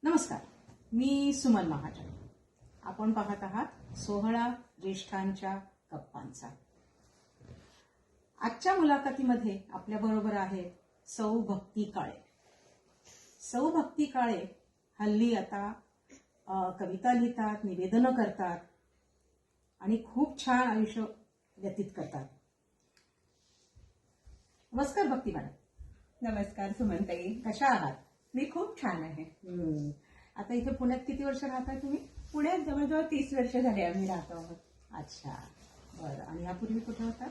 नमस्कार, मी सुमन महाजन. आपण पाहत आहात सोहळा ज्येष्ठांच्या गप्पांचा. आजच्या मुलाखतीमध्ये आपल्याबरोबर आहेत सौ भक्ती काळे. सौ भक्ती काळे हल्ली आता कविता लिहितात, निवेदनं करतात आणि खूप छान आयुष्य व्यतीत करतात. नमस्कार भक्ती मॅडम. नमस्कार सुमनताई, कशा आहात? मी खूप छान आहे. आता इथे पुण्यात किती वर्ष राहताय तुम्ही? पुण्यात जवळजवळ 30 वर्ष झाले आम्ही राहतो आहोत. अच्छा, बरं. आणि यापूर्वी कुठे होता?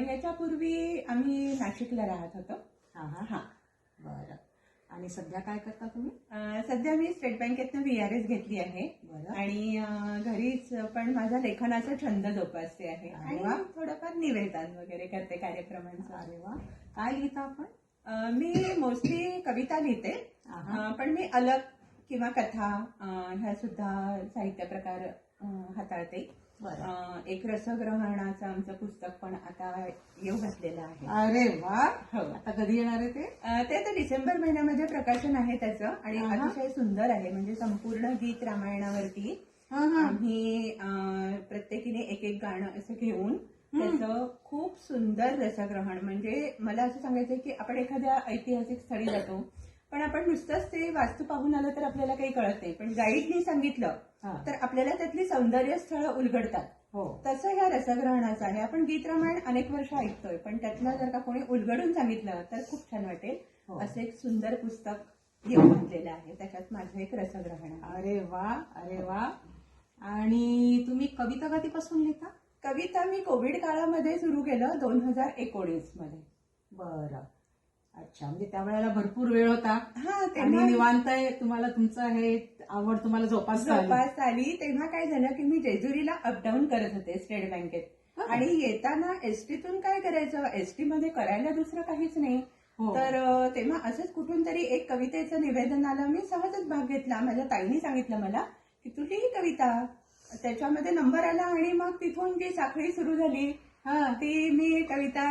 याच्यापूर्वी आम्ही नाशिकला राहत होतो. हा, बरं. आणि सध्या काय करता तुम्ही? सध्या मी स्टेट बँकेतनं VRS घेतली आहे. बरं. आणि घरीच पण माझा लेखनाचा छंद जोपासते आहे. अरे आणि वा. थोडंफार निवेदन वगैरे करते कार्यक्रमांचं. अरे वा, काय लिहिता आपण? मी मोस्टली कविता लिहिते, पण मी अलग किंवा कथा ह्या सुद्धा साहित्य प्रकार हाताळते. एक रसग्रहणाचं आमचं पुस्तक पण आता येऊ घातलेलं आहे. अरे वा, हो. आता कधी येणार आहे ते? ते आता डिसेंबर महिन्यामध्ये प्रकाशन आहे त्याचं. आणि अतिशय सुंदर आहे. म्हणजे संपूर्ण गीत रामायणावरती आम्ही प्रत्येकीने एक एक गाणं असं घेऊन त्याचं खूप सुंदर रसग्रहण. म्हणजे मला असं सांगायचं की आपण एखाद्या ऐतिहासिक स्थळी जातो, पण आपण नुसतंच ते वास्तू पाहून आलं तर आपल्याला काही कळत नाही, पण गाईडनी सांगितलं तर आपल्याला त्यातली सौंदर्य स्थळं उलगडतात. तसं ह्या रसग्रहणाचं आहे. आपण गीत रामायण अनेक वर्ष ऐकतोय, पण त्यातलं जर का कोणी उलगडून सांगितलं तर खूप छान वाटेल. असं एक सुंदर पुस्तक घेऊन आणलेलं आहे. त्याच्यात माझं एक रसग्रहण आहे. अरे वा, अरे वा. आणि तुम्ही कविता कधीपासून लिहिता? कविता मी कोविड काळामध्ये सुरू केलं 2019 मध्ये. बरं, अच्छा. म्हणजे त्यावेळेला भरपूर वेळ होता. तेव्हा निवांत आहे तुम्हाला, तुमचं हे आवड तुम्हाला जोपासता आली. तेव्हा काय झालं की मी जेजुरीला अपडाऊन करत होते स्टेट बँकेत. आणि येताना एसटीतून काय करायचं, एसटी मध्ये करायला दुसरं काहीच नाही. तर तेव्हा असंच कुठून तरी एक कवितेचं निवेदन आलं. मी सहजच भाग घेतला. माझ्या ताईने सांगितलं मला की तू लिही कविता. त्याच्यामध्ये नंबर आला आणि मग तिथून जी साखळी सुरू झाली ती मी कविता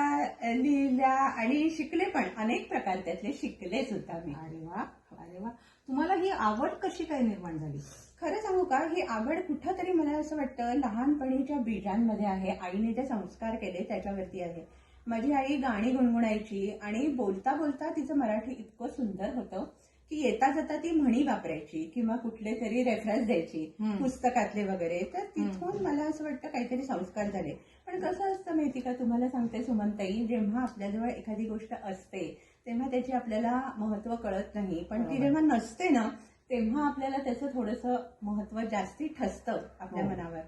लिहिल्या आणि शिकले पण. अनेक प्रकार त्यातले शिकले सुद्धा मी. अरे वा, अरे वा. तुम्हाला ही आवड कशी काय निर्माण झाली? खरं सांगू का, ही आवड कुठंतरी मला असं वाटतं लहानपणीच्या बीजांमध्ये आहे. आईने जे संस्कार केले त्याच्यावरती आहे. माझी आई गाणी गुणगुणायची आणि बोलता बोलता तिचं मराठी इतकं सुंदर होतं की येता जाता ती म्हणी वापरायची किंवा कुठले तरी रेफरन्स द्यायची पुस्तकातले वगैरे. तर तिथून मला असं वाटतं काहीतरी संस्कार झाले. पण कसं असतं माहिती का, तुम्हाला सांगते सुमनताई, जेव्हा आपल्याजवळ एखादी गोष्ट असते तेव्हा त्याची आपल्याला महत्व कळत नाही, पण ती जेव्हा नसते ना तेव्हा आपल्याला त्याचं थोडंसं महत्व जास्ती ठसतं आपल्या मनावर.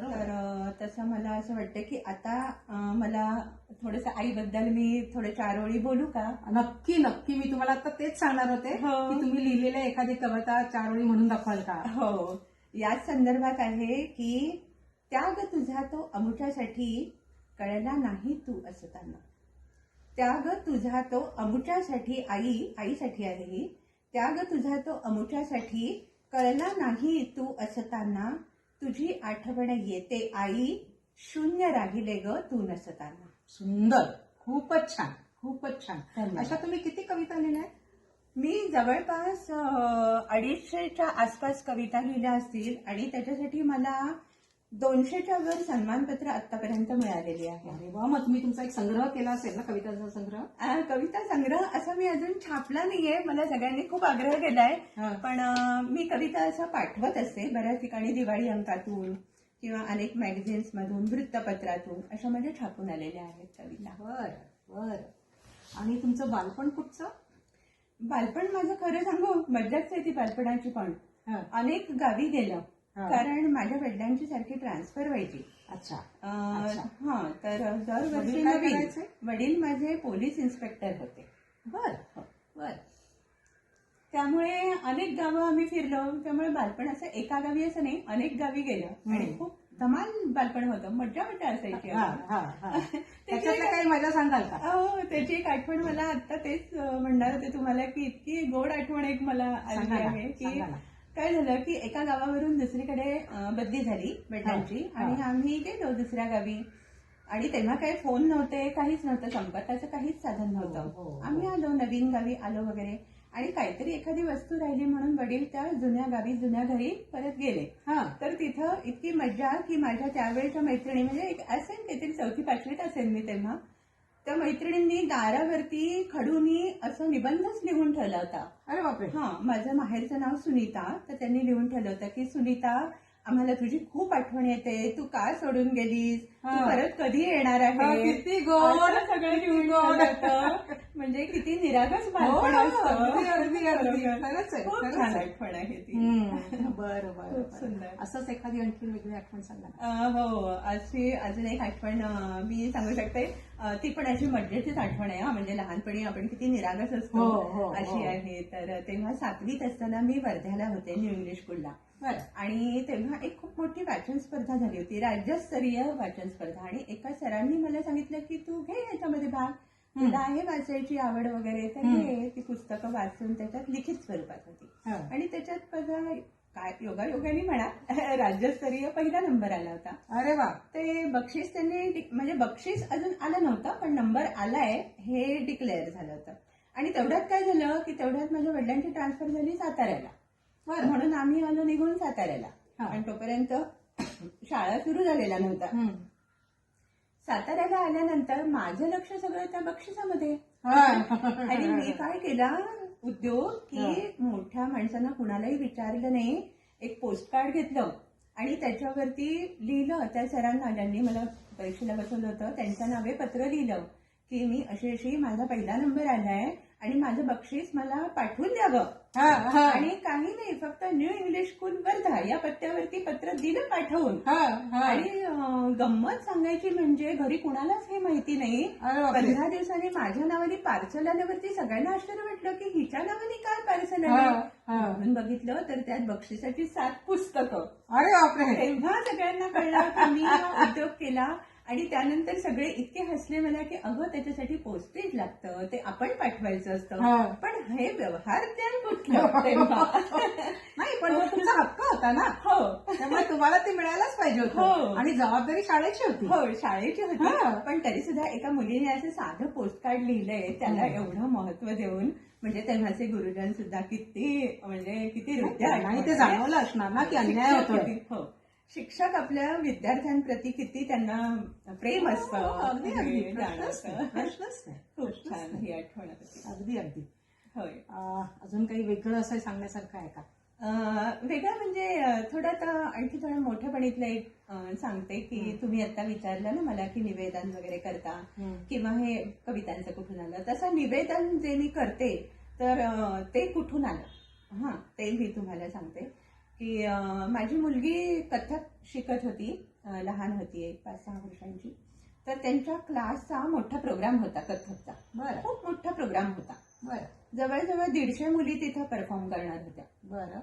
तर तसं मला असं वाटतं की आता मला थोडंसं आईबद्दल मी थोडे 4 ओळी बोलू का? नक्की नक्की. मी तुम्हाला आता तेच सांगणार होते की तुम्ही लिहिलेल्या एखादी कविता 4 ओळी म्हणून दाखवाल का? हो, याच संदर्भात आहे की त्याग तुझा तो अमुच्यासाठी कळला नाही तू असताना. त्याग तुझा तो अमुच्यासाठी, आईसाठी आहे ही. त्याग तुझा तो अमुच्यासाठी कळला नाही तू असताना. तुझी आठवण येते आई, शून्य राहिले ग तू नसताना. सुंदर, खूपच छान, खूपच छान. अशा तुम्ही किती कविता लिहिल्या? मी जवळपास 250च्या आसपास कविता लिहिल्या असतील. आणि त्याच्यासाठी मला 200च्या वर सन्मानपत्र आतापर्यंत मिळालेली आहे. अरे वा, मग तुम्ही तुमचा एक संग्रह केला असेल ना, कवितांचा संग्रह? कविता संग्रह असा मी अजून छापला नाहीये. मला सगळ्यांनी खूप आग्रह केलाय, पण मी कविता असं पाठवत असते बऱ्याच ठिकाणी. दिवाळी अंकातून किंवा अनेक मॅगझिन्स मधून, वृत्तपत्रातून अशा माझ्या छापून आलेल्या आहेत कविता. बर. आणि तुमचं बालपण कुठचं? बालपण माझं खरं सांगू मज्जाच आहे ती बालपणाची. पण अनेक गावी गेलं कारण माझ्या वडिलांची सारखी ट्रान्सफर व्हायची. अच्छा. तर दरवर्षी वडील माझे पोलीस इन्स्पेक्टर होते. बर. त्यामुळे अनेक गावं आम्ही फिरलो. त्यामुळे बालपण असं एका गावी असं नाही, अनेक गावी गेलं आणि खूप धमाल बालपण होतं. मज्जा असायची. त्याच्यातलं काही मजा सांगाल का? त्याची एक आठवण मला आता तेच म्हणणार होते तुम्हाला की इतकी गोड आठवण एक मला आली आहे की काय झालं की एका गावावरून दुसरीकडे बदली झाली वडिलांची आणि आम्ही गेलो दुसऱ्या गावी. आणि तेव्हा काही फोन नव्हते, काहीच नव्हतं, संपर्काचं काहीच साधन नव्हतं. आम्ही आलो, नवीन गावी आलो वगैरे. आणि काहीतरी एखादी वस्तू राहिली म्हणून वडील त्या जुन्या गावी जुन्या घरी परत गेले. हा तर तिथं इतकी मजा की माझ्या त्यावेळेच्या मैत्रिणी म्हणजे एक असेल काहीतरी 4वी-5वीत असेल मी तेव्हा, त्या मैत्रिणींनी दारावरती खडूनी असं निबंधच लिहून ठेवला होता. अरे बापरे. हा, माझं माहेरचं नाव सुनीता, तर त्यांनी लिहून ठेवलं होतं की सुनीता, आम्हाला तुझी खूप आठवण येते, तू का सोडून गेलीस, तू हा. परत कधी येणार हा, आहे, किती गोड. असं सगळं लिहून गोड. ठेवलं होतं. म्हणजे किती निरागस हो, बालपण असतं. अगदी अगदी अगदी बरोबर. खरंच आहे, खूप खरंच छान आहे. आठवण आहे ती. बरं बरं खूप बरं. सुंदर. असंच एखादी आणखी वेगळी आठवण सांगा ना. हो, अशी अजून एक आठवण मी सांगू शकते. ती पण अशी मजेचीच आठवण आहे. म्हणजे लहानपणी आपण किती निरागस असतो हो, अशी आहे. तर तेव्हा 7वीत असताना मी वर्ध्याला होते, न्यू इंग्लिश स्कूलला. बरं. आणि तेव्हा एक खूप मोठी वाचन स्पर्धा झाली होती, राज्यस्तरीय वाचन स्पर्धा. आणि एका सरांनी मला सांगितलं की तू घे याच्यामध्ये भाग, तुला आहे वाचायची आवड वगैरे, तर घे. ती पुस्तकं वाचून त्याच्यात लिखित स्वरूपात होती. हा. आणि त्याच्यात माझा काय योगायोगाने म्हणा राज्यस्तरीय पहिला नंबर आला होता. अरे वा. ते बक्षीस त्यांनी म्हणजे बक्षीस अजून आलं नव्हतं, पण नंबर आलाय हे डिक्लेअर झालं होतं. आणि तेवढ्यात काय झालं की तेवढ्यात माझ्या वडिलांची ट्रान्सफर झाली साताऱ्याला. बरं. म्हणून आम्ही आलो निघून साताऱ्याला. हा. आणि तोपर्यंत शाळा सुरू झालेला नव्हता. साताऱ्याला आल्यानंतर माझं लक्ष सगळं त्या बक्षिसामध्ये. आणि मी काय केला उद्योग की मोठ्या माणसांना कुणालाही विचारलं नाही, एक पोस्ट कार्ड घेतलं आणि त्याच्यावरती लिहिलं, त्या सरांना ज्यांनी मला परीक्षेला बसवलं होतं त्यांच्या नावे पत्र लिहिलं की मी अशी अशी माझा पहिला नंबर आलाय आणि माझं बक्षीस मला पाठवून द्यावं. आणि काही नाही, फक्त न्यू इंग्लिश स्कूल वर्धा या पत्त्यावरती पत्र दिलं पाठवून. आणि गंमत सांगायची म्हणजे घरी कुणालाच हे माहिती नाही. 15 दिवसांनी माझ्या नावाने पार्सल आल्यावरती सगळ्यांना आश्चर्य वाटलं की हिच्या नावाने काय पार्सल आलं. म्हणून बघितलं तर त्यात बक्षिसाची 7 पुस्तकं. अरे बापरे. तेव्हा सगळ्यांना कळलं की मी हा उद्योग केला. आणि त्यानंतर सगळे इतके हसले मला की अगं त्याच्यासाठी पोस्टेज लागतं, ते आपण पाठवायचं असतं, पण हे व्यवहार ज्ञान कुठलं तेव्हा. नाही, पण तो तुमचा हक्क होता ना. हो, त्यामुळे तुम्हाला ते मिळायलाच पाहिजे होतं. आणि जबाबदारी शाळेची होती. हो, शाळेची होती. पण तरी सुद्धा एका मुलीने असं साधं पोस्ट कार्ड लिहिलंय, त्याला एवढं महत्व देऊन. म्हणजे तेव्हाचे गुरुजन सुद्धा किती म्हणजे किती हृदय आणि ते जाणवलं असणार ना की अन्याय होतोय. हो, शिक्षक आपल्या विद्यार्थ्यांप्रती किती त्यांना प्रेम असतं. अगदी अगदी जाणवतं. प्रश्नच नाही. खूप छान ही आठवण होती. अगदी अगदी. होय. अजून काही वेगळं असं सांगण्यासारखं आहे का? वेगळं म्हणजे आणखी थोडं मोठ्यापणीतलं एक सांगते की तुम्ही आता विचारलं ना मला की निवेदन वगैरे करता किंवा हे कवितांचं कुठून आलं, तसं निवेदन जे मी करते तर ते कुठून आलं ते मी तुम्हाला सांगते. की माझी मुलगी कथक शिकत होती, लहान होती, 5-6 वर्षांची. तर त्यांच्या क्लासचा मोठा प्रोग्राम होता कथकचा. बरं. खूप मोठा प्रोग्राम होता. बरं. जवळजवळ 150 मुली तिथं परफॉर्म करणार होत्या. बरं.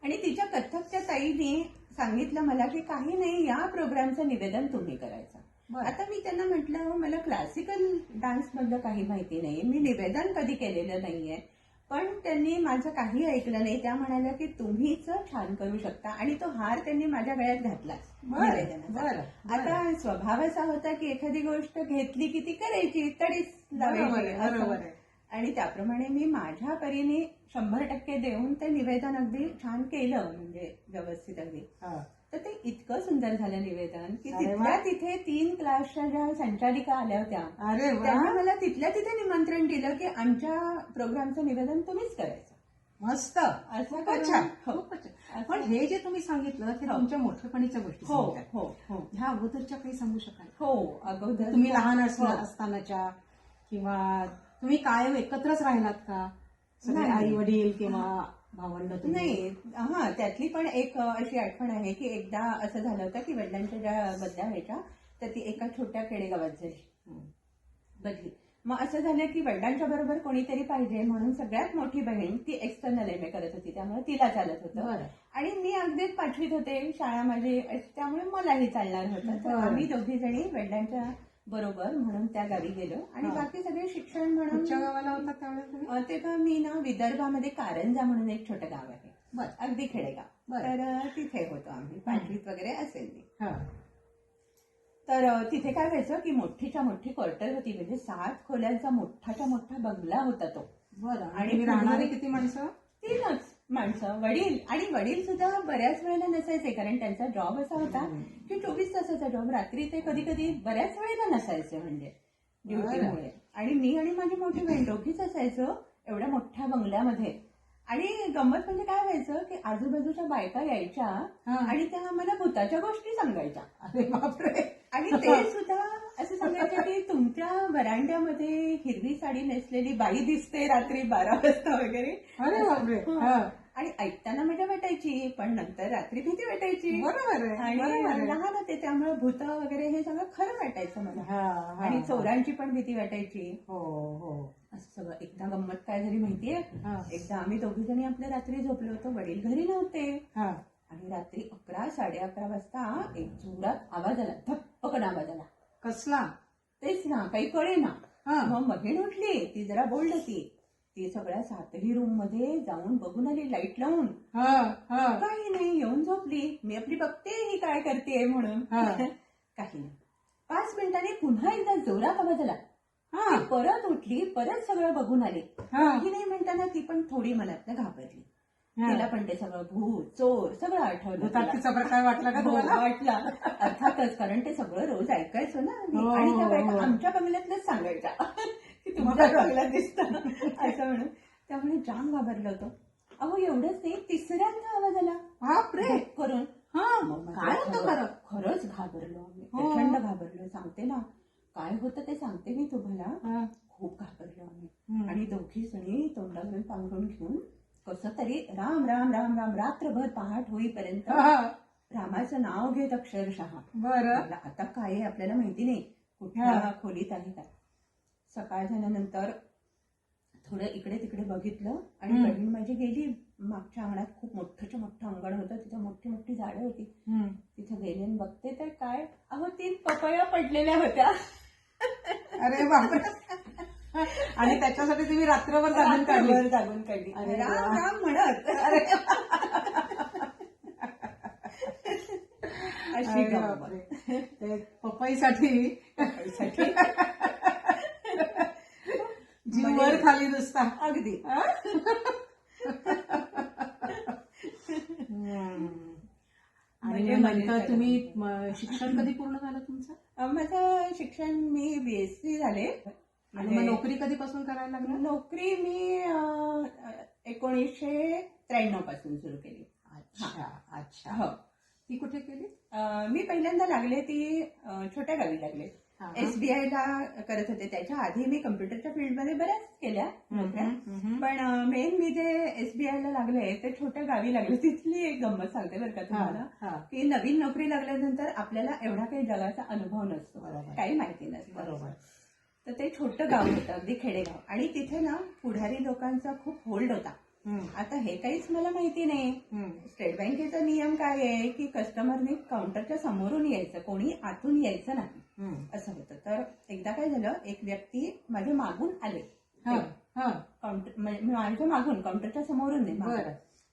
आणि तिच्या कथकच्या ताईने सांगितलं मला की काही नाही, या प्रोग्रामचं निवेदन तुम्ही करायचं. आता मी त्यांना म्हटलं मला क्लासिकल डान्स मधलं काही माहिती नाही, मी निवेदन कधी केलेलं नाहीये. पण त्यांनी माझं काही ऐकलं नाही. त्या म्हणाल्या की तुम्हीच छान करू शकता. आणि तो हार त्यांनी माझ्या गळ्यात घातला निवेदनाचा. आता स्वभाव असा होता की एखादी गोष्ट घेतली की ती करायची, तडीच लावायची. आणि त्याप्रमाणे मी माझ्या परीने 100% देऊन ते निवेदन अगदी छान केलं, म्हणजे व्यवस्थित अगदी. तर ते इतकं सुंदर झालं निवेदन की तिथल्या तिथे 3 क्लासच्या ज्या संचालिका आल्या होत्या त्यांनी मला तिथल्या तिथे निमंत्रण दिलं की आमच्या प्रोग्रामचं निवेदन तुम्हीच करायचं. मस्त. खूपच छान. पण हे जे तुम्ही सांगितलं ते तुमच्या मोठेपणीच्या गोष्टी. हो, ह्या अगोदरच्या काही सांगू शकाल? हो, अगोदर तुम्ही लहान असतानाच्या किंवा तुम्ही कायम एकत्रच राहिलात का? आई वडील किंवा भावंड? नाही. त्यातली पण एक अशी आठवण आहे की एकदा असं झालं होतं की वडिलांच्या ज्या बदल्या व्हायच्या तर ती एका छोट्या खेडेगावात झाली बदली. मग असं झालं की वडिलांच्या बरोबर कोणीतरी पाहिजे म्हणून सगळ्यात मोठी बहीण ती एक्सटर्नल MA करत होती, त्यामुळे तिला चालत होतं. आणि मी अगदीच 5वीत होते, शाळा माझी, त्यामुळे मलाही चालणार होतं. तर आम्ही दोघी जणी वडिलांच्या बरोबर म्हणून त्या गावी गेलो. आणि बाकी सगळे शिक्षण म्हणून गावाला होता त्यावेळेस? तेव्हा मी ना विदर्भामध्ये कारंजा म्हणून एक छोटं गाव आहे, अगदी खेडेगाव. तर तिथे होतो आम्ही, 5वीत वगैरे असेल मी. तर तिथे काय व्हायचं की मोठीच्या मोठी क्वार्टर होती, म्हणजे 7 खोल्यांचा मोठाच्या मोठा बंगला होता तो. बरं. आणि आणि राहणारी किती माणसं? 3च माणसं, वडील. आणि वडील सुद्धा बऱ्याच वेळेला नसायचे, कारण त्यांचा जॉब असा होता की 24 तासाचा जॉब. रात्री ते कधी कधी बऱ्याच वेळेला नसायचे, म्हणजे ड्युटीमुळे. आणि मी आणि माझी मोठी बहीण दोघीच असायचो एवढ्या मोठ्या बंगल्यामध्ये. आणि गंमत म्हणजे काय व्हायचं की आजूबाजूच्या बायका यायच्या आणि त्या आम्हाला भूताच्या गोष्टी सांगायच्या. अरे बापरे. आणि ते सुद्धा असं सांगायचं की तुमच्या वरांड्यामध्ये हिरवी साडी नेसलेली बाई दिसते रात्री 12 वाजता वगैरे. अरे बापरे. आणि ऐकताना मजा वाटायची, पण नंतर रात्री भीती वाटायची. बरोबर आहे, आणि बरोबर आहे. लहान होते त्यामुळे भूत वगैरे हे सगळं खरं वाटायचं मला. आणि चोरांची पण भीती वाटायची. हो हो. असं सगळं. एकदा गंमत काय झाली माहितीये, एकदा आम्ही दोघी जणी आपल्या रात्री झोपलो होतो, वडील घरी नव्हते. आणि रात्री 11, 11:30 वाजता एक जोरात आवाज आला, धप्पकन आवाज आला. कसला? तेच ना, काही कळे ना. मग बहीण उठली, ती जरा बोल्ड होती. ती सगळ्या 7ही रूम मध्ये जाऊन बघून आली लाईट लावून. काही नाही, येऊन झोपली. मी आपली बघते ही काय करते म्हणून. काही नाही. 5 मिनिटांनी पुन्हा एकदा जोरात आवाज आला. ती परत उठली, परत सगळं बघून आली. काही नाही म्हणताना ती पण थोडी मनातनं घाबरली. तिला पण ते सगळं भूत चोर सगळं आठवलं. भूताचा प्रकार वाटला का तुम्हाला? वाटला अर्थातच, कारण ते सगळं रोज ऐकायचो ना. आणि त्या बायका आमच्या बंगल्यातलंच सांगायच्या की तुमच्या बंगल्यात दिसतं असं म्हणून. त्यामुळे जाम घाबरलो होतो. अहो एवढंच नाही, तिसऱ्यांदा आवाज आला बापरे करून. काय होतं खरं? खरंच घाबरलो आम्ही, प्रचंड घाबरलो. सांगते ना काय होतं ते सांगते मी तुम्हाला. खूप घाबरलो आम्ही. आणि दोघी जणी तोंडावरून पांघरून घेऊन कसं तरी राम राम राम राम रात्रभर पहाट होईपर्यंत रामाचं नाव घेत अक्षरशः. बरं. आता काय आहे आपल्याला माहिती नाही, कुठल्या खोलीत आहे काय. सकाळ झाल्यानंतर थोडं इकडे तिकडे बघितलं आणि बहीण माझी गेली मागच्या अंगणात. खूप मोठं मोठं अंगण होतं, तिथं मोठी मोठी झाडं होती. तिथे गेले आणि बघते तर काय, अहो 3 पपया पडलेल्या होत्या. अरे बापरे. आणि त्याच्यासाठी तुम्ही रात्रभर जागून काढली. राम राम म्हणत. अशी ते पपईसाठी जीव वर खाली नुसता. अगदी. आणि नंतर तुम्ही शिक्षण कधी पूर्ण झालं तुमचं? माझं शिक्षण मी BSc झाले. आणि मग नोकरी कधीपासून करायला लागली? नोकरी मी 1993 पासून सुरू केली. अच्छा अच्छा. हो. ती कुठे केली? मी पहिल्यांदा लागले ती छोट्या गावी लागले. SBI ला करत होते. त्याच्या आधी मी कम्प्युटरच्या फील्डमध्ये बऱ्याच केल्या नोकऱ्या. पण मेन मी जे SBI ला लागले ते छोट्या गावी लागले. तिथली एक गंमत सांगते बरं का तुम्हाला, की नवीन नोकरी लागल्यानंतर आपल्याला एवढा काही जगाचा अनुभव नसतो, काही माहिती नसतं. बरोबर. तर ते छोटं गाव होतं, अगदी खेडेगाव. आणि तिथे ना पुढारी लोकांचा खूप होल्ड होता. आता हे काहीच मला माहिती नाही. स्टेट बँकेचा नियम काय आहे की कस्टमरने काउंटरच्या समोरून यायचं, कोणी आतून यायचं नाही असं होतं. तर एकदा काय झालं, एक व्यक्ती माझ्या मागून आले, माझ्या मागून काउंटरच्या समोरून नाही,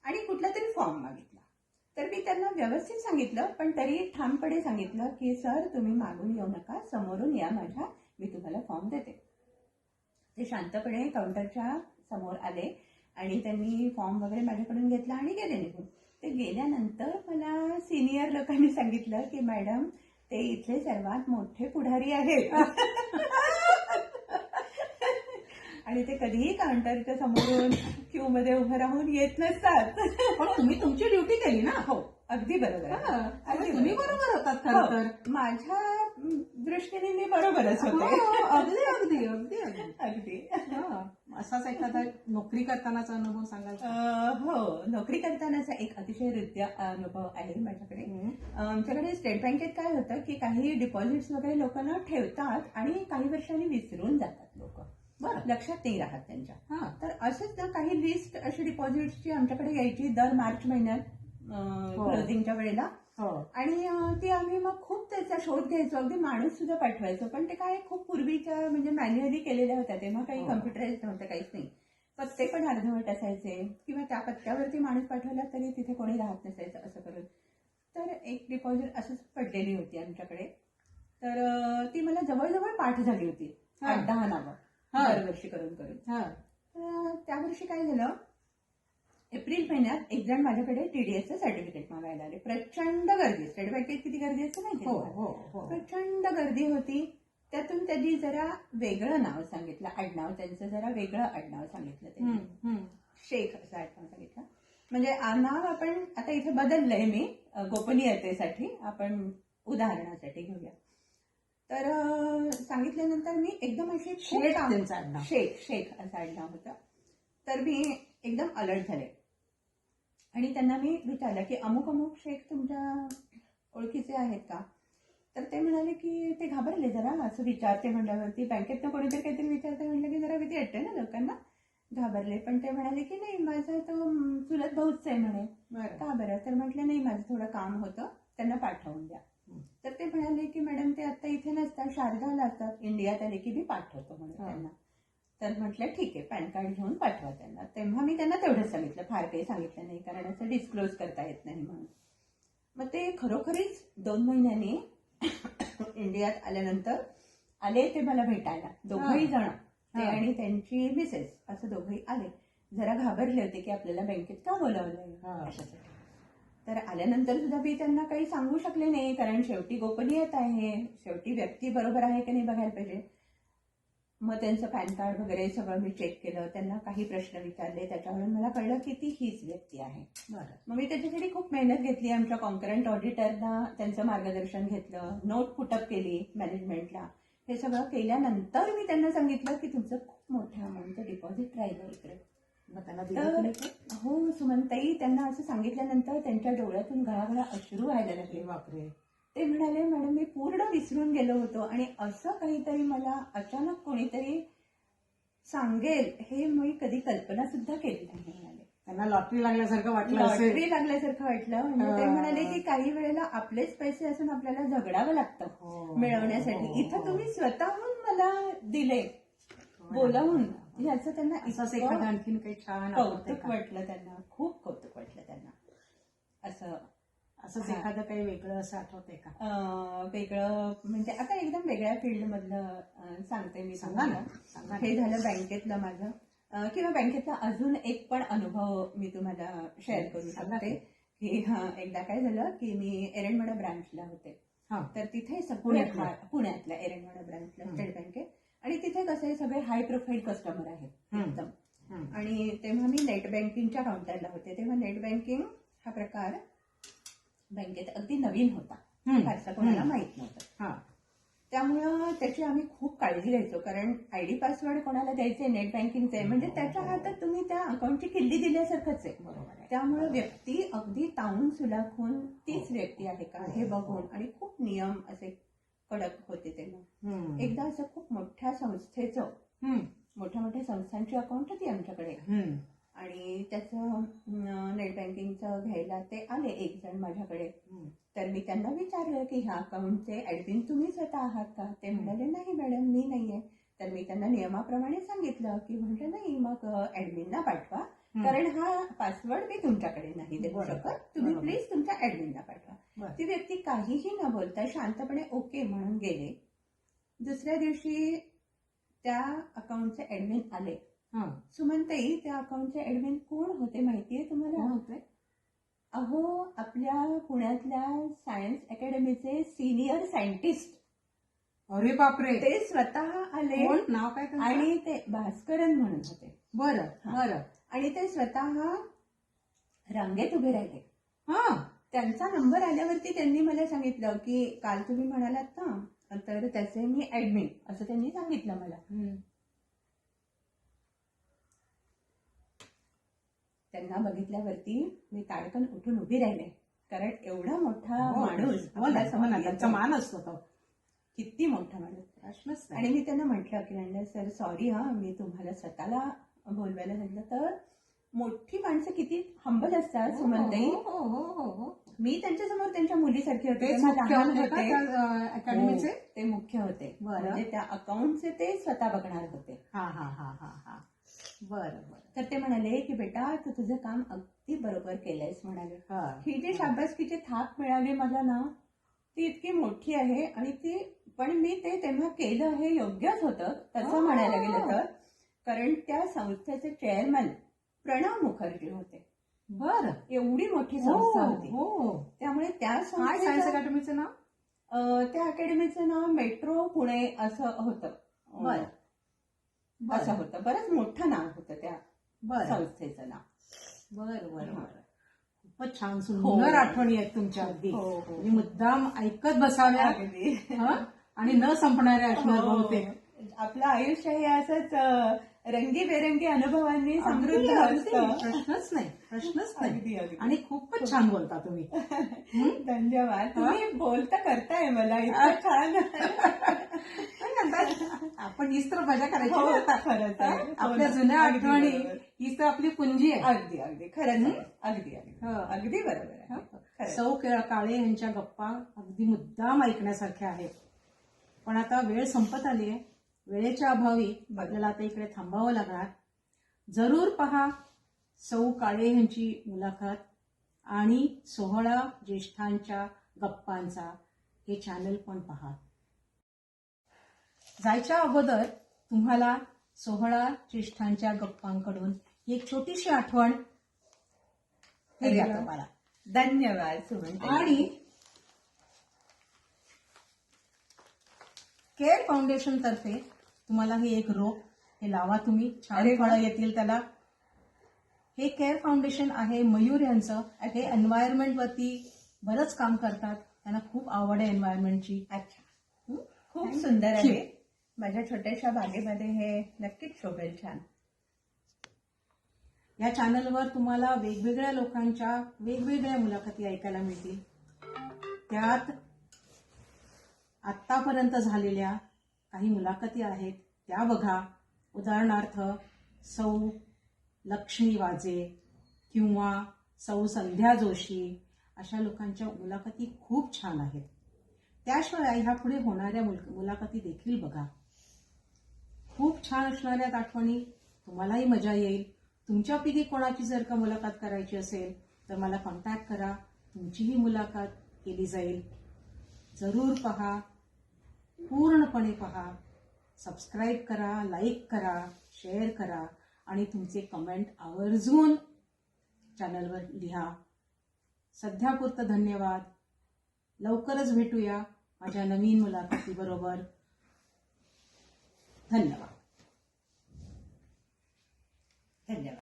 आणि कुठला तरी फॉर्म मागितला. तर मी त्यांना व्यवस्थित सांगितलं, पण तरी ठामपणे सांगितलं की सर तुम्ही मागून येऊ नका, समोरून या माझ्या, मी तुम्हाला फॉर्म देते. ते शांतपणे काउंटरच्या समोर आले आणि त्यांनी फॉर्म वगैरे माझ्याकडून घेतला आणि गेले निघून. ते गेल्यानंतर मला सिनियर लोकांनी सांगितलं की मॅडम ते इथले सर्वात मोठे पुढारी आहेत आणि ते कधीही काउंटरच्या समोरून क्यू मध्ये उभं राहून येत नसतात. पण तुम्ही तुमची ड्युटी केली ना. हो, अगदी बरोबर. तुम्ही बरोबर होतात खरं तर. माझ्या दृष्टीने मी बरोबरच होते. अगदी अगदी अगदी अगदी अगदी. असाच एखादा नोकरी करतानाचा अनुभव सांगाल? हो, नोकरी करतानाचा एक अतिशय हृदय अनुभव आहे माझ्याकडे. आमच्याकडे स्टेट बँकेत काय होतं की काही डिपॉझिट्स वगैरे लोकांना ठेवतात आणि काही वर्षांनी विसरून जातात लोक, लक्षात नाही राहत त्यांच्या. तर असंच ना काही लिस्ट अशी डिपॉझिट्सची आमच्याकडे यायची दर मार्च महिन्यात क्लोजिंगच्या वेळेला. आणि ती आम्ही मग खूप त्याचा शोध घ्यायचो, अगदी माणूस सुद्धा पाठवायचो. पण ते काय खूप पूर्वीच्या म्हणजे मॅन्युअली केलेल्या होत्या, तेव्हा काही कम्प्युटराइज नव्हतं, काहीच नाही. पत्ते पण अर्धवट असायचे किंवा त्या पत्त्यावरती माणूस पाठवला तरी तिथे कोणी राहत नसायचं असं करून. तर एक डिपॉझिट असंच पडलेली होती आमच्याकडे. तर ती मला जवळजवळ पाठ झाली होती, 8-10 नावं दरवर्षी करून करून. त्या वर्षी काय झालं, एप्रिल महिन्यात एक जण माझ्याकडे टीडीएसचं सर्टिफिकेट मागायला आले. प्रचंड गर्दी, स्टेट बँकेत किती गर्दी असते माहिती हो आहे? हो हो प्रचंड गर्दी होती. त्यातून त्यांनी जरा वेगळं नाव सांगितलं, आडनाव त्यांचं जरा वेगळं आडनाव सांगितलं त्यांनी. शेख असं आडनाव सांगितलं. म्हणजे नाव आपण आता इथे बदललंय मी गोपनीयतेसाठी, आपण उदाहरणासाठी घेऊया. तर सांगितल्यानंतर मी एकदम अशी खूप शेख त्यांचं आडनाव. शेख असं आडनाव होतं. तर मी एकदम अलर्ट झाले आणि त्यांना मी विचारलं की अमुक अमुक शेख तुमच्या ओळखीचे आहेत का? तर ते म्हणाले की ते घाबरले जरा, असं विचारते म्हणल्यावरती, बँकेतनं कोणीतरी काहीतरी विचारते म्हणलं की जरा भीती वाटते ना लोकांना, घाबरले. पण ते म्हणाले की नाही, माझा तो चुलत भाऊच आहे म्हणे. का बरं? तर म्हटलं नाही, माझं थोडं काम होतं, त्यांना पाठवून द्या. तर ते म्हणाले की मॅडम ते आता इथे नसतात, शारदाला असतात, इंडियात आले की मी पाठवतो म्हणे त्यांना. तर म्हटलं ठीक आहे, पॅन कार्ड घेऊन पाठवा त्यांना. तेव्हा मी त्यांना तेवढंच सांगितलं, फार काही सांगितलं नाही, कारण असं डिस्क्लोज करता येत नाही म्हणून. मग ते खरोखरीच 2 महिन्यांनी इंडियात आल्यानंतर आले ते मला भेटायला, दोघंही जण, ते आणि त्यांची मिसेस, असं दोघंही आले. जरा घाबरले होते की आपल्याला बँकेत का बोलावलंय अशासाठी. तर आल्यानंतर सुद्धा मी त्यांना काही सांगू शकले नाही, कारण शेवटी गोपनीयता आहे, शेवटी व्यक्ती बरोबर आहे की नाही बघायला पाहिजे. मग त्यांचं पॅन कार्ड वगैरे सगळं मी चेक केलं, त्यांना काही प्रश्न विचारले, त्याच्यावरून मला कळलं की ती हीच व्यक्ती आहे. मग मी त्याच्यासाठी खूप मेहनत घेतली, आमच्या कॉन्करंट ऑडिटरना त्यांचं मार्गदर्शन घेतलं, नोट पुटअप केली मॅनेजमेंटला. हे सगळं केल्यानंतर मी त्यांना सांगितलं की तुमचं खूप मोठ्या अमाऊंटचं डिपॉझिट राहिलं इकडे. तर हो सुमनताई, त्यांना असं सांगितल्यानंतर त्यांच्या डोळ्यातून गळागळा अश्रू व्हायला लागले. बापरे. ते म्हणाले मॅडम मी पूर्ण विसरून गेलो होतो आणि असं काहीतरी मला अचानक कोणीतरी सांगेल हे मी कधी कल्पना सुद्धा केली नाही. म्हणाले त्यांना लॉटरी लागल्यासारखं वाटलं. लॉटरी लागल्यासारखं वाटलं. म्हणजे ते म्हणाले की काही वेळेला आपलेच पैसे असून आपल्याला झगडावं लागतं मिळवण्यासाठी, इथं तुम्ही स्वतःहून मला दिले बोलावून. याचं त्यांना आणखीन काही छान कौतुक वाटलं, त्यांना खूप कौतुक वाटलं त्यांना. असंच एखादं काही वेगळं असं आठवतंय का? वेगळं म्हणजे आता एकदम वेगळ्या फील्ड मधलं सांगते मी तुम्हाला. हे झालं बँकेतलं माझं, किंवा बँकेतला अजून एक पण अनुभव मी तुम्हाला शेअर करू शकते. की एकदा काय झालं की मी एरंडवाडा ब्रांचला होते. तर तिथे पुण्यातल्या एरंडवाडा ब्रांचला स्टेट बँकेत, आणि तिथे कसे सगळे हाय प्रोफाईल कस्टमर आहेत एकदम. आणि तेव्हा मी नेट बँकिंगच्या काउंटरला होते. तेव्हा नेट बँकिंग हा प्रकार बँकेत अगदी नवीन होता, फारसा कोणाला माहित नव्हतं. त्यामुळं त्याची आम्ही खूप काळजी घ्यायचो, कारण आयडी पासवर्ड कोणाला द्यायचे नेट बँकिंगचे म्हणजे त्याच्या हातात तुम्ही त्या अकाउंटची किल्ली दिल्यासारखंच आहे. त्यामुळे व्यक्ती अगदी तावून सुलाखून तीच व्यक्ती आहे का हे बघून, आणि खूप नियम असे कडक होते तेव्हा. एकदा असं खूप मोठ्या संस्थेचं, मोठ्या मोठ्या संस्थांची अकाउंट होती आमच्याकडे, आणि त्याचं नेट बँकिंगचं घ्यायला ते आले एक जण माझ्याकडे. तर मी त्यांना विचारलं की ह्या अकाउंटचे ऍडमिन तुम्ही स्वतः आहात का? ते म्हणाले नाही मॅडम मी नाहीये. तर मी त्यांना नियमाप्रमाणे सांगितलं की म्हटलं नाही, मग ऍडमिनना पाठवा, कारण हा पासवर्ड मी तुमच्याकडे नाही देऊ शकत, तुम्ही प्लीज तुमच्या ऍडमिनला पाठवा. ती व्यक्ती काहीही न बोलता शांतपणे ओके म्हणून गेले. दुसऱ्या दिवशी त्या अकाउंटचे ऍडमिन आले. सुमनताई, त्या अकाउंटचे ऍडमिन कोण होते माहितीये तुम्हाला? अहो, आपल्या पुण्यातल्या सायन्स अकॅडमीचे सिनियर सायंटिस्ट. अरे बापरे. ते स्वतः आले. नाव काय? आणि ते भास्करन म्हणून होते. बरं. आणि ते स्वतः रांगेत उभे राहिले. त्यांचा नंबर आल्यावरती त्यांनी मला सांगितलं की काल तुम्ही म्हणालात ना, तर त्याचे मी ऍडमिन, असं त्यांनी सांगितलं मला. त्यांना बघितल्यावरती मी ताडकन उठून उभी राहिले, कारण एवढा मोठा माणूस त्यांचा मान असतो तो, किती मोठा माणूस. आणि मी त्यांना म्हटलं की म्हणलं सर सॉरी मी तुम्हाला स्वतःला बोलवायला सांगितलं. तर मोठी माणसं किती हंबल असतात सुमनताई. मी त्यांच्यासमोर त्यांच्या मुलीसारखे होते, अकॅडमीचे ते मुख्य होते, म्हणजे त्या अकाउंटचे ते स्वतः बघणार होते. बरं. तर ते म्हणाले की बेटा तू तुझं काम अगदी बरोबर केलंयस म्हणाले. ही जी शाबासकीची थाप मिळाली मला ना, ती इतकी मोठी आहे. आणि ती पण मी ते तेव्हा केलं हे योग्यच होतं तसं म्हणायला गेलं तर, कारण त्या संस्थेचे चेअरमन प्रणव मुखर्जी होते. बर. एवढी मोठी संस्था होती. हो. त्यामुळे त्या काय सायन्स संस्थेचं अकॅडमीचं नाव? त्या अकॅडमीचं नाव मेट्रो पुणे असं होतं. बर. असं होतं. बरंच मोठं नाव होतं त्या बर संस्थेचं नाव. बर बर हा. बर. खूपच छान सुंदर हो. आठवणी आहेत तुमच्या अगदी. हो, हो. म्हणजे मुद्दाम ऐकत बसाव्या अगदी. हं? आणि न संपणाऱ्या असणार हो. बहुतेक. आपलं आयुष्य हे असंच रंगीबेरंगी अनुभवांनी समृद्ध अगदी, अगदी. असतं. प्रश्नच नाही, प्रश्नच नाही. अगदी अगदी. आणि खूपच छान बोलता तुम्ही. धन्यवाद. तुम्ही बोलता करताय मला इतकं छान. आपण हीच तर मजा करायची हो, ना आता. खरंच आहे. हं? हो आपल्या ना. जुन्या अगदी आठवणी बरोबर. हीच तर आपली पुंजी आहे. अगदी अगदी खरंच आहे. अगदी अगदी हो. अगदी बरोबर आहे. खरंच. सौ काळे यांच्या गप्पा अगदी मुद्दाम ऐकण्यासारख्या आहेत. पण आता वेळ संपत आली आहे. वेळेच्या अभावी आपल्याला आता इकडे थांबावं लागणार. जरूर पहा सौ काळे यांची मुलाखत आणि 16 ज्येष्ठांच्या गप्पांचा हे चॅनल पण पहा. जायच्या अगोदर तुम्हाला 16 ज्येष्ठांच्या गप्पांकडून एक छोटीशी आठवण हे द्या तुम्हाला. धन्यवाद सुमन. आणि केअर फाउंडेशन तर्फे तुम्हाला हे एक रोप हे लावा तुम्ही. छान अरे वा. फळं येतील त्याला. हे केअर फाउंडेशन आहे मयूर यांचं. हे एन्व्हायरमेंट वरती बरंच काम करतात. त्यांना खूप आवड आहे एन्व्हायरमेंटची. अच्छा. खूप सुंदर आहे. माझ्या छोट्याशा बागेमध्ये हे नक्कीच शोभेल. छान. या चॅनलवर तुम्हाला वेगवेगळ्या लोकांच्या वेगवेगळ्या मुलाखती ऐकायला मिळतील. त्यात आतापर्यंत झालेल्या काही मुलाखती आहेत त्या बघा. उदाहरणार्थ सौ लक्ष्मी वाजे किंवा सौ संध्या जोशी अशा लोकांच्या मुलाखती खूप छान आहेत. त्याशिवाय ह्या पुढे होणाऱ्या मुलाखती देखील बघा. खूप छान असणाऱ्या आठवणी. तुम्हालाही मजा येईल. तुमच्यापैकी कोणाची जर का मुलाखत करायची असेल तर मला कॉन्टॅक्ट करा. तुमचीही मुलाखत केली जाईल. जरूर पहा. पूर्णपणे पहा. सबस्क्राईब करा, लाईक करा, शेअर करा आणि तुमचे कमेंट आवर्जून चॅनलवर लिहा. सध्यापुरतं धन्यवाद. लवकरच भेटूया माझ्या नवीन मुलाखतीबरोबर. धन्यवाद. धन्यवाद.